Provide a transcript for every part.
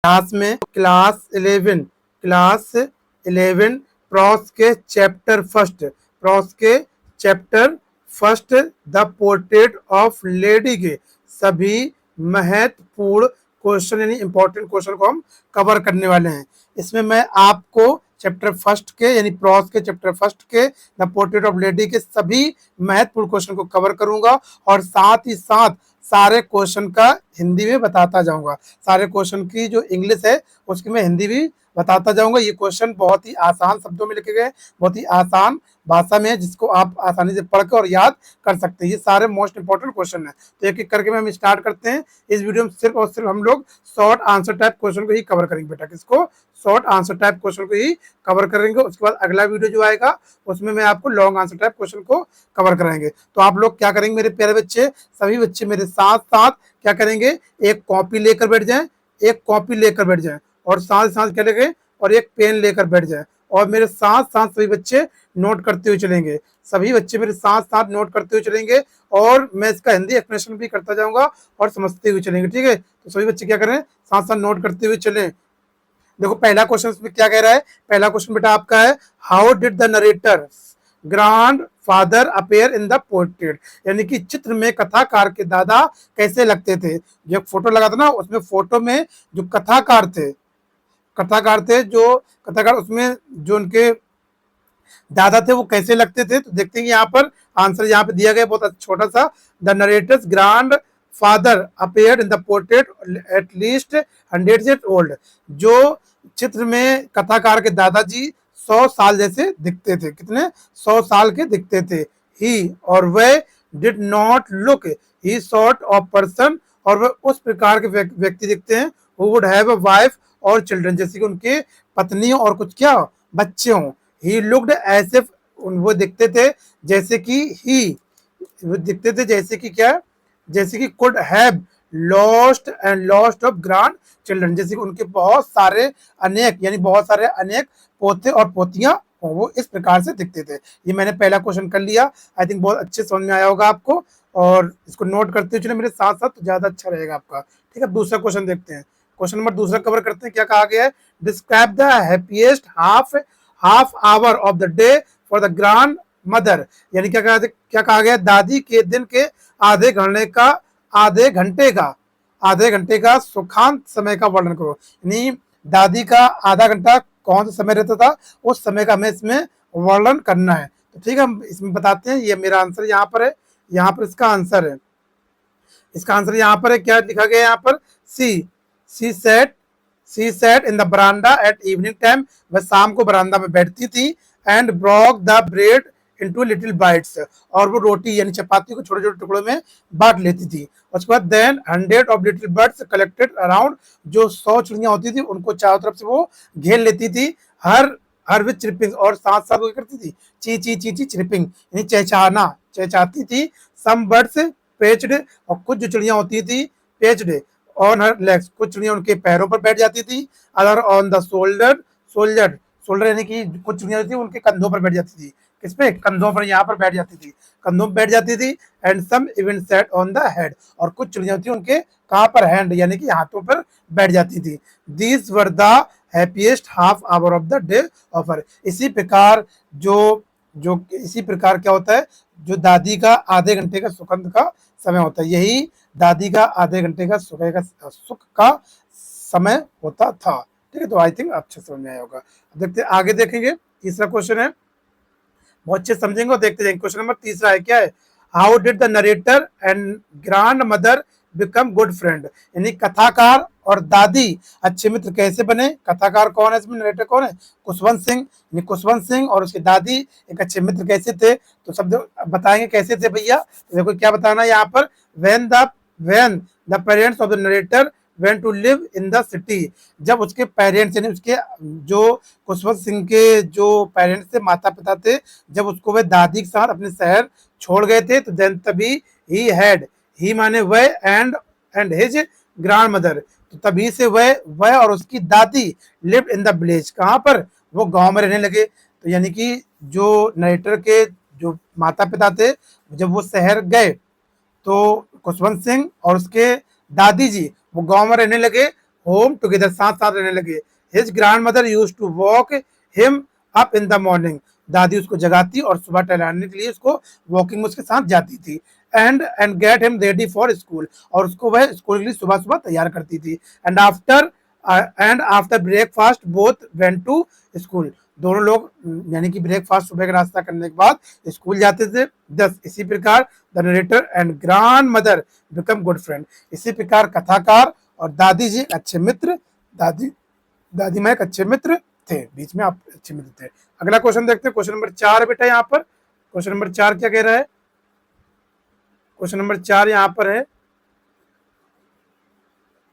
Class 11 pros के chapter first the portrait of lady के सभी महत्वपूर्ण क्वेश्चन यानी इंपॉर्टेंट क्वेश्चन को हम कवर करने वाले हैं। इसमें मैं आपको चैप्टर फर्स्ट के यानी प्रॉस के चैप्टर फर्स्ट के द पोर्ट्रेट ऑफ लेडी के सभी महत्वपूर्ण क्वेश्चन को कवर करूंगा और साथ ही साथ सारे क्वेश्चन का हिंदी में बताता जाऊंगा। सारे क्वेश्चन की जो इंग्लिश है उसकी मैं हिंदी भी बताता जाऊंगा। ये क्वेश्चन बहुत ही आसान शब्दों में लिखे गए, बहुत ही आसान भाषा में है, जिसको आप आसानी से पढ़कर और याद कर सकते हैं। ये सारे मोस्ट इंपॉर्टेंट क्वेश्चन है। तो एक एक करके हम स्टार्ट करते हैं। इस वीडियो में सिर्फ और सिर्फ हम लोग शॉर्ट आंसर टाइप क्वेश्चन को ही कवर करेंगे बेटा। किसको? शॉर्ट आंसर टाइप क्वेश्चन को ही कवर करेंगे। उसके बाद अगला वीडियो जो आएगा उसमें मैं आपको लॉन्ग आंसर टाइप क्वेश्चन को कवर कराएंगे। तो आप लोग क्या करेंगे मेरे प्यारे बच्चे, सभी बच्चे मेरे साथ साथ क्या करेंगे, एक कॉपी लेकर बैठ जाएं और साथ साथ क्या लेंगे और एक पेन लेकर बैठ जाएं और मेरे साथ साथ सभी बच्चे नोट करते हुए चलेंगे। सभी बच्चे मेरे साथ साथ नोट करते हुए चलेंगे और मैं इसका हिंदी एक्सप्लेनेशन भी करता जाऊंगा और समझते हुए चलेंगे। ठीक है, तो सभी बच्चे क्या करें, साथ साथ नोट करते हुए चलें। देखो पहला क्वेश्चन इसमें क्या कह रहा है। पहला क्वेश्चन बेटा आपका है, how did the narrator grand father appear in the portrait, यानी कि चित्र में कथाकार के दादा कैसे लगते थे। जो फोटो लगा था ना, उसमें फोटो में जो कथाकार थे उसमें जो उनके दादा थे वो कैसे लगते थे। तो देखते हैं यहाँ पर आंसर यहाँ पे दिया गया बहुत छोटा सा, the narrator's grand father appeared in the portrait at least 100 years old. जो चित्र में कथाकार के दादाजी 100 साल जैसे दिखते थे। कितने? 100 साल के दिखते थे। ही और वह did not look he sort of person, और वह उस प्रकार के व्यक्ति दिखते हैं who would have a wife और चिल्ड्रन, जैसे कि उनके पत्नी और कुछ क्या बच्चे हों। ही लुक्ड एज इफ, वो दिखते थे जैसे कि क्या, जैसे कि could have lost of grand children, जैसे कि उनके बहुत सारे अनेक पोते और पोतियां हों, वो इस प्रकार से दिखते थे। ये मैंने पहला क्वेश्चन कर लिया। आई थिंक बहुत अच्छे समझ में आया होगा आपको, और इसको नोट करते हुए चले मेरे साथ साथ तो ज्यादा अच्छा रहेगा आपका। ठीक है, दूसरा क्वेश्चन देखते हैं। क्वेश्चन नंबर दूसरा कवर करते हैं। क्या कहा गया है, describe the happiest half hour of the day for the grand mother, यानी क्या कहा गया, दादी के दिन के आधे घंटे का सुखांत समय का वर्णन करो। यानी दादी का आधा घंटा कौन सा समय रहता था, उस समय का हमें इसमें वर्णन करना है। तो ठीक है, हम इसमें बताते हैं। ये मेरा आंसर यहाँ पर है, यहाँ पर इसका आंसर है। इसका आंसर यहाँ पर है, क्या लिखा गया है यहाँ पर, she sat in the veranda at evening time, वह शाम को बरामदा में बैठती थी, and broke the bread into little bites, और वो रोटी यानी चपाती को छोटे छोटे टुकड़ों में बांट लेती थी। उसके बाद then 100 of little birds collected around, जो 100 चिड़ियां होती थी उनको चारों तरफ से वो घेर लेती थी, हर विद चिरपिंग, और साथ साथ वो करती थी ची ची ची ची चिरपिंग, यानी चहचहाती थी। सम बर्ड्स पेच्ड, और कुछ जो चिड़ियां होती थी पेच्ड ऑन हर लेग्स, कुछ चिड़ियां उनके पैरों पर बैठ जाती थी। अदर ऑन द शोल्डर यानी कि कुछ चिड़ियां थी उनके कंधों पर बैठ जाती थी। किस पे? कंधों पर, यहाँ पर बैठ जाती थी, कंधों पर बैठ जाती थी। And some even sat on the head, और कुछ चिड़ियां थी उनके कहाँ पर, हैंड यानी कि हाथों पर बैठ जाती थी। These were the happiest half hour of the day offer. इसी प्रकार क्या होता है, जो दादी का आधे घंटे का सुगंध का समय होता है, यही दादी का आधे घंटे का सुख का समय होता था। ठीक है, तो आई थिंक अच्छे समझ में आया होगा। देखते आगे देखेंगे। तीसरा क्वेश्चन है, बहुत अच्छे समझेंगे और देखते जाएंगे। क्वेश्चन नंबर तीसरा है, क्या है, how did the narrator and grand mother become good friend, यानी कथाकार और दादी अच्छे मित्र कैसे बने। कथाकार कौन है इसमें, नरेटर कौन है, कुशवंत सिंह, और उसके दादी एक अच्छे मित्र कैसे थे। तो सब बताएंगे कैसे थे भैया। तो देखो क्या बताना है यहाँ पर, when the parents of the narrator went to live in the city, जब उसके पेरेंट्स यानी उसके जो कुशवंत सिंह के जो पेरेंट्स थे, माता पिता थे, जब उसको वे दादी के साथ अपने शहर छोड़ गए थे, तो देन तभी ही माने वह एंड हिज ग्रैंड मदर, तो तभी से वह और उसकी दादी लिव्ड इन द विलेज, कहाँ पर, वो गांव में रहने लगे। तो यानी कि जो नरेटर के जो माता पिता थे, जब वो शहर गए तो कुशवंत सिंह और उसके दादी जी वो गांव में रहने लगे। होम टुगेदर, साथ साथ रहने लगे। His grandmother use to wake him up in the morning, दादी उसको जगाती और सुबह टहलाने के लिए उसको वॉकिंग में उसके साथ जाती थी। And get him ready for school, और उसको वह स्कूल के लिए सुबह सुबह तैयार करती थी। And after breakfast both went to school, दोनों लोग यानी कि ब्रेकफास्ट सुबह का नाश्ता करने के बाद स्कूल जाते थे। दस इसी प्रकार the narrator and grand mother become good friend, इसी प्रकार कथाकार और दादी जी एक अच्छे मित्र, दादी दादी माँ एक अच्छे मित्र थे, बीच में आप अच्छे मित्र थे। अगला क्वेश्चन देखते हैं, क्वेश्चन नंबर 4 बेटा। यहाँ पर क्वेश्चन नंबर 4 क्या कह रहा है? क्वेश्चन नंबर 4 यहाँ पर है,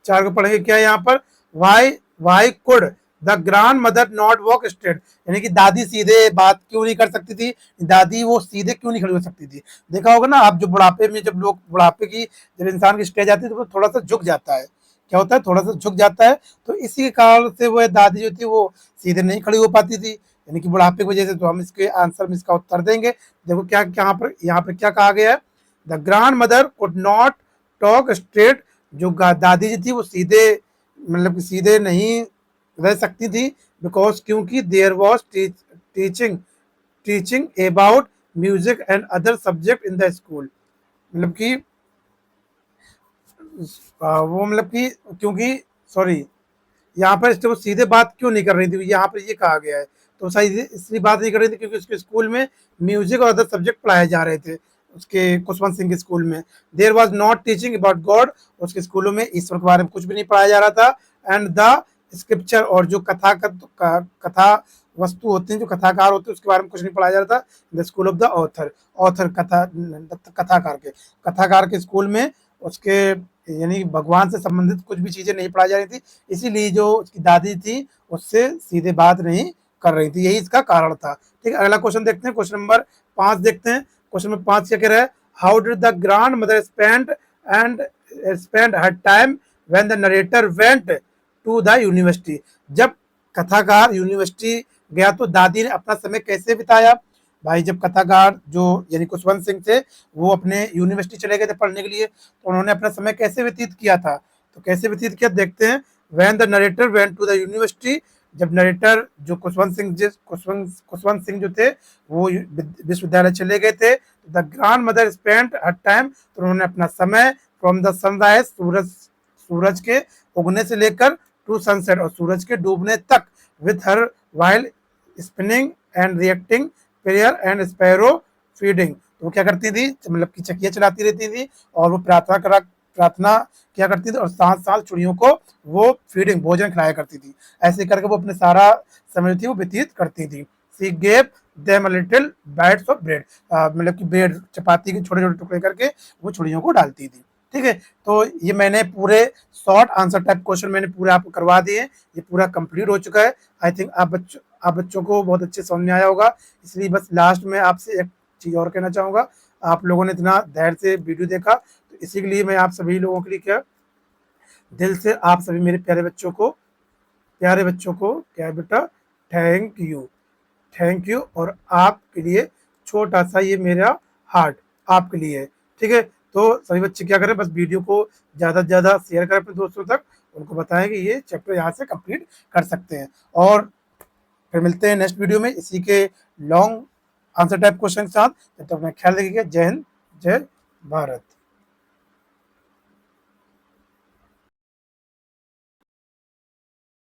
4 को पढ़ेंगे क्या यहाँ पर? Y could the grand mother not walk straight, यानी कि दादी सीधे बात क्यों नहीं कर सकती थी, दादी वो सीधे क्यों नहीं खड़ी हो सकती थी? देखा होगा ना आप, जो बुढ़ापे में जब लोग, बुढ़ापे की जब इंसान की स्टेज आती है तो वो थोड़ा सा झुक जाता है, क्या होता है, थोड़ा सा झुक जाता है। तो इसी के कारण से वो दादी जो थी वो सीधे नहीं खड़ी हो पाती थी, यानी कि बुढ़ापे की वजह से। तो हम इसके आंसर में इसका उत्तर देंगे। देखो क्या यहाँ पर क्या कहा गया है? The grand mother could not talk straight, जो दादी जी थी वो सीधे, मतलब कि सीधे नहीं रह सकती थी, बिकॉज क्योंकि there was teaching teaching about music and other subject in the school, मतलब कि वो मतलब कि क्योंकि, सॉरी, यहाँ पर वो सीधे बात क्यों नहीं कर रही थी, यहाँ पर ये कहा गया है। तो सही इसलिए बात नहीं कर रही थी क्योंकि उसके स्कूल में म्यूजिक और अदर सब्जेक्ट पढ़ाए जा रहे थे, उसके कुशवंत सिंह के स्कूल में। There was not teaching about God, उसके स्कूलों में ईश्वर के बारे में कुछ भी नहीं पढ़ाया जा रहा था। एंड द स्क्रिप्चर, और जो कथा वस्तु होते हैं, जो कथाकार होते हैं, उसके बारे में कुछ नहीं पढ़ाया जा रहा था। The school of the author, author कथाकार के स्कूल में उसके यानी भगवान से संबंधित कुछ भी चीजें नहीं पढ़ाई जा रही थी, इसीलिए जो उसकी दादी थी उससे सीधे बात नहीं कर रही थी, यही इसका कारण था। ठीक है, अगला क्वेश्चन देखते हैं, क्वेश्चन नंबर 5 देखते हैं। क्वेश्चन नंबर 5 क्या कह रहा है? How did the grandmother spend her time when the narrator went to the university, जब कथाकार यूनिवर्सिटी गया तो दादी ने अपना समय कैसे बिताया? भाई जब कथाकार जो यानी कुशवंत सिंह थे वो अपने यूनिवर्सिटी चले गए थे पढ़ने के लिए, तो उन्होंने अपना समय कैसे व्यतीत किया था? तो कैसे व्यतीत किया देखते हैं। When the narrator went to the university, जब नरेटर जो कुशवंत सिंह जो थे वो विश्वविद्यालय चले गए थे, the grand mother spent her time, तो उन्होंने अपना समय फ्रॉम द सनराइज, सूरज के उगने से लेकर टू सनसेट, और सूरज के डूबने तक, with her while spinning and reacting prayer and sparrow feeding, तो वो क्या करती थी, मतलब कि चकिया चलाती रहती थी और वो प्रार्थना क्या करती थी, और साथ साथ चिड़ियों को वो फीडिंग भोजन खिलाया करती थी। ऐसे करके वो अपने सारा समय थी वो व्यतीत करती थी। सी gave them a little bytes of bread, मतलब कि ब्रेड चपाती के छोटे छोटे टुकड़े करके वो चिड़ियों को डालती थी। ठीक है, तो ये मैंने पूरे शॉर्ट आंसर टाइप क्वेश्चन मैंने पूरे आपको करवा दिए, ये पूरा कंप्लीट हो चुका है। आई थिंक आप बच्चों को बहुत अच्छे समझ में आया होगा। इसलिए बस लास्ट में आपसे एक चीज़ और कहना चाहूँगा, आप लोगों ने इतना धैर्य से वीडियो देखा, तो इसी के लिए मैं आप सभी लोगों के लिए क्या दिल से आप सभी मेरे प्यारे बच्चों को क्या बेटा, थैंक यू। और आपके लिए छोटा सा ये मेरा हार्ट आपके लिए है। ठीक है, तो सभी बच्चे क्या करें, बस वीडियो को ज़्यादा से ज़्यादा शेयर करें अपने दोस्तों तक, उनको बताएं कि ये चैप्टर यहाँ से कंप्लीट कर सकते हैं। और फिर मिलते हैं नेक्स्ट वीडियो में इसी के लॉन्ग आंसर टाइप क्वेश्चन के साथ। तब तक अपना ख्याल रखिएगा। जय हिंद, जय भारत।